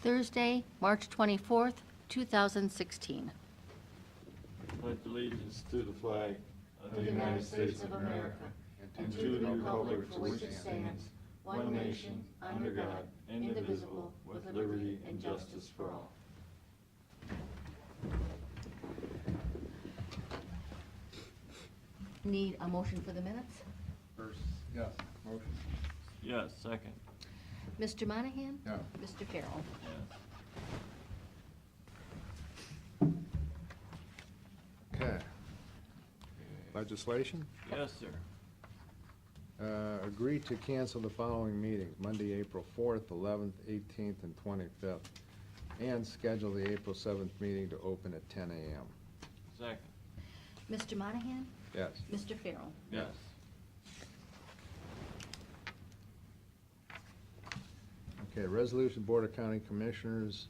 Thursday, March 24th, 2016. Pledge allegiance to the flag of the United States of America, and to the republic for which it stands, one nation, under God, indivisible, with liberty and justice for all. Need a motion for the minutes? First, yes, motion. Yes, second. Mr. Monahan? No. Mr. Farrell? Yes. Okay. Legislation? Yes, sir. Agree to cancel the following meetings, Monday, April 4th, 11th, 18th, and 25th, and schedule the April 7th meeting to open at 10 a.m. Second. Mr. Monahan? Yes. Mr. Farrell? Yes. Okay, resolution Board of County Commissioners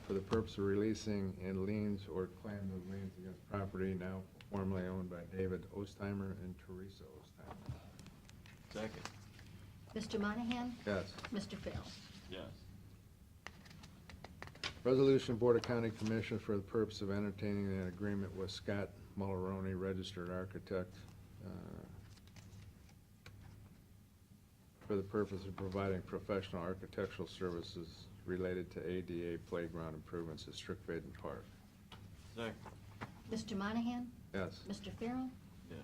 for the purpose of releasing and liens or claims of liens against property now formerly owned by David Ostheimer and Teresa Ostheimer. Second. Mr. Monahan? Yes. Mr. Farrell? Yes. Resolution Board of County Commissioners for the purpose of entertaining an agreement with Scott Mulroney, registered architect, for the purpose of providing professional architectural services related to ADA playground improvements at Strickfaden Park. Second. Mr. Monahan? Yes. Mr. Farrell? Yes.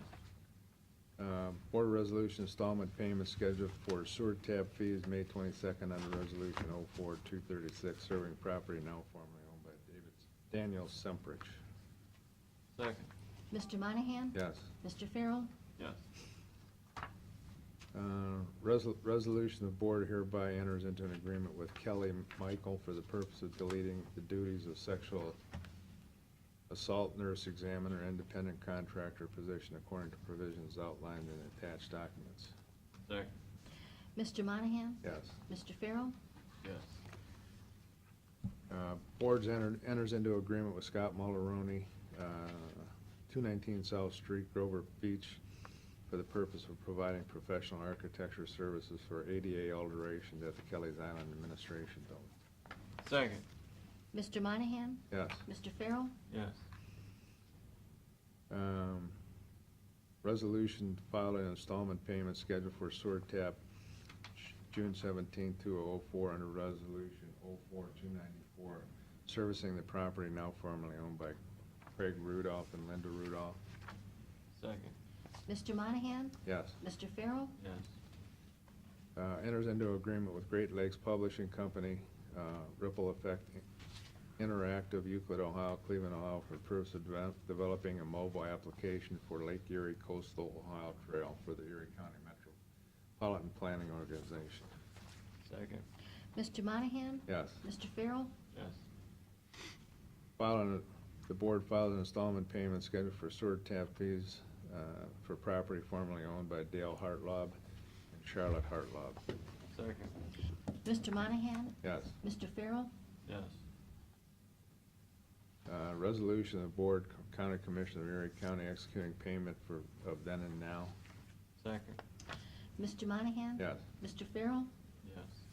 Board Resolution installment payment schedule for sewer tab fees, May 22nd, under Resolution 04-236, serving property now formerly owned by Daniel Semprich. Second. Mr. Monahan? Yes. Mr. Farrell? Yes. Resolution the board hereby enters into an agreement with Kelly Michael for the purpose of deleting the duties of sexual assault nurse examiner independent contractor position according to provisions outlined in attached documents. Second. Mr. Monahan? Yes. Mr. Farrell? Yes. Boards enters into agreement with Scott Mulroney, 219 South Street, Grover Beach, for the purpose of providing professional architecture services for ADA alterations at the Kelly's Island Administration Building. Second. Mr. Monahan? Yes. Mr. Farrell? Yes. Resolution to file an installment payment schedule for sewer tap June 17, 2004 under Resolution 04-294, servicing the property now formerly owned by Craig Rudolph and Linda Rudolph. Second. Mr. Monahan? Yes. Mr. Farrell? Yes. Enters into agreement with Great Lakes Publishing Company, Ripple Effect Interactive, Euclid, Ohio, Cleveland, Ohio, for the purpose of developing a mobile application for Lake Erie Coastal Ohio Trail for the Erie County Metropolitan Planning Organization. Second. Mr. Monahan? Yes. Mr. Farrell? Yes. The board filed an installment payment schedule for sewer tap fees for property formerly owned by Dale Hartlob and Charlotte Hartlob. Second. Mr. Monahan? Yes. Mr. Farrell? Yes. Resolution of the Board, County Commission of Erie County executing payment of then and now. Second. Mr. Monahan? Yes. Mr. Farrell? Yes.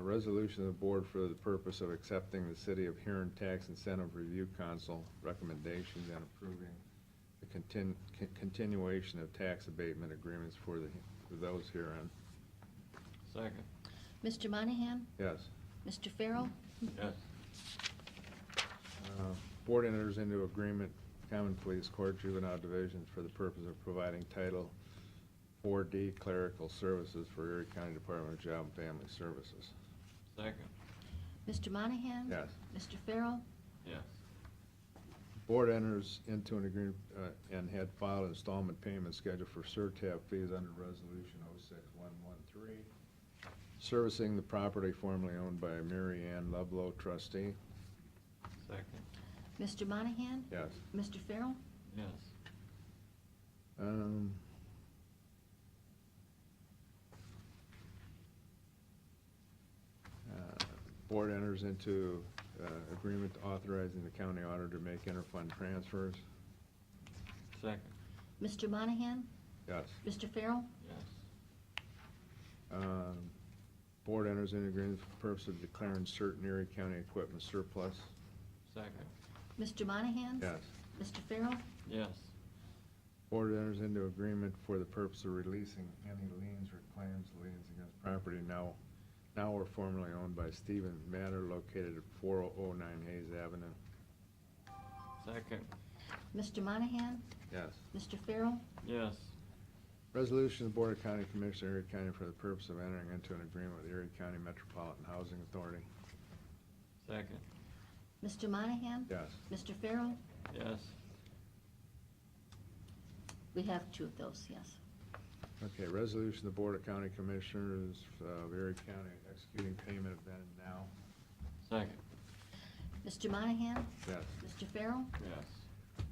Resolution of the Board for the purpose of accepting the City of Huron Tax Incentive Review Council recommendations and approving the continuation of tax abatement agreements for those herein. Second. Mr. Monahan? Yes. Mr. Farrell? Yes. Board enters into agreement, Common Pleas Court Juvenile Division, for the purpose of providing Title 4D clerical services for Erie County Department of Job and Family Services. Second. Mr. Monahan? Yes. Mr. Farrell? Yes. Board enters into an agreement and had filed installment payment schedule for CERTAP fees under Resolution 06113, servicing the property formerly owned by Mary Ann Ludlow, trustee. Second. Mr. Monahan? Yes. Mr. Farrell? Yes. Board enters into agreement authorizing the county auditor to make interfund transfers. Second. Mr. Monahan? Yes. Mr. Farrell? Yes. Board enters into agreement for the purpose of declaring certain Erie County equipment surplus. Second. Mr. Monahan? Yes. Mr. Farrell? Yes. Board enters into agreement for the purpose of releasing any liens or claims against property now or formerly owned by Stephen Matter located at 4009 Hayes Avenue. Second. Mr. Monahan? Yes. Mr. Farrell? Yes. Resolution of the Board of County Commissioners, Erie County, for the purpose of entering into an agreement with Erie County Metropolitan Housing Authority. Second. Mr. Monahan? Yes. Mr. Farrell? Yes. We have two of those, yes. Okay, resolution of the Board of County Commissioners of Erie County executing payment of then and now. Second. Mr. Monahan? Yes. Mr. Farrell? Yes.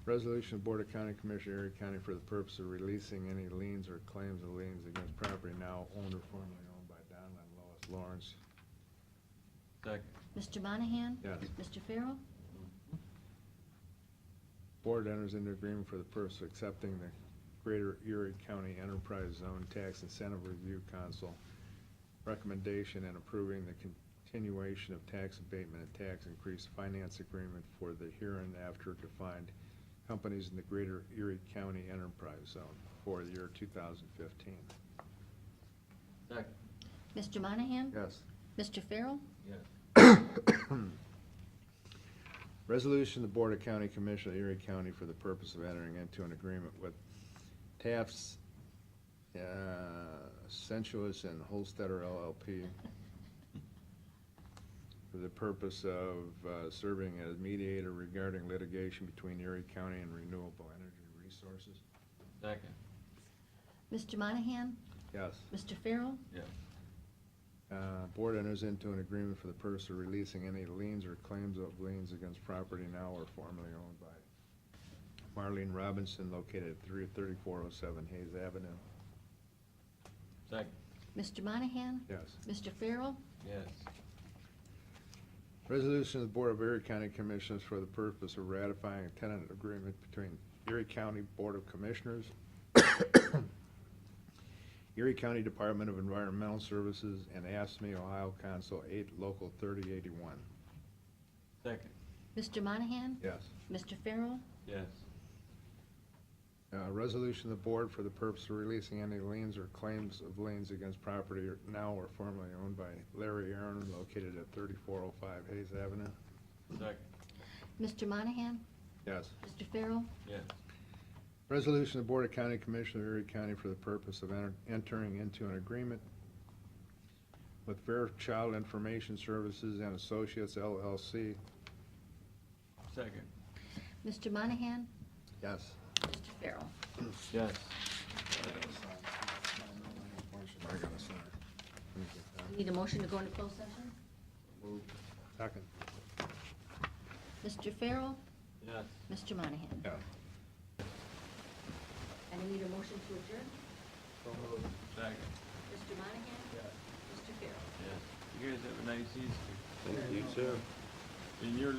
Resolution of Board of County Commissioners, Erie County, for the purpose of releasing any liens or claims of liens against property now owned or formerly owned by Donald and Lois Lawrence. Second. Mr. Monahan? Yes. Mr. Farrell? Board enters into agreement for the purpose of accepting the Greater Erie County Enterprise Zone Tax Incentive Review Council recommendation and approving the continuation of tax abatement and tax increase finance agreement for the hereinafter defined companies in the Greater Erie County Enterprise Zone for the year 2015. Second. Mr. Monahan? Yes. Mr. Farrell? Yes. Resolution of the Board of County Commission of Erie County for the purpose of entering into an agreement with Taft's, Sensuous and Holstetter LLP for the purpose of serving as mediator regarding litigation between Erie County and renewable energy resources. Second. Mr. Monahan? Yes. Mr. Farrell? Yes. Board enters into an agreement for the purpose of releasing any liens or claims of liens against property now or formerly owned by Marlene Robinson located at 3407 Hayes Avenue. Second. Mr. Monahan? Yes. Mr. Farrell? Yes. Resolution of the Board of Erie County Commissioners for the purpose of ratifying a tenant agreement between Erie County Board of Commissioners, Erie County Department of Environmental Services, and ASME Ohio Council 8 Local 3081. Second. Mr. Monahan? Yes. Mr. Farrell? Yes. Resolution of the Board for the purpose of releasing any liens or claims of liens against property now or formerly owned by Larry Aaron located at 3405 Hayes Avenue. Second. Mr. Monahan? Yes. Mr. Farrell? Yes. Resolution of the Board of County Commissioners of Erie County for the purpose of entering into an agreement with Fairchild Information Services and Associates LLC. Second. Mr. Monahan? Yes. Mr. Farrell? Yes. Need a motion to go into closed session? Move. Second. Mr. Farrell? Yes. Mr. Monahan? Yeah. And I need a motion to adjourn? So moved. Second. Mr. Monahan? Yes. Mr. Farrell? Yes. You guys have a nice Easter. Thank you, too. In your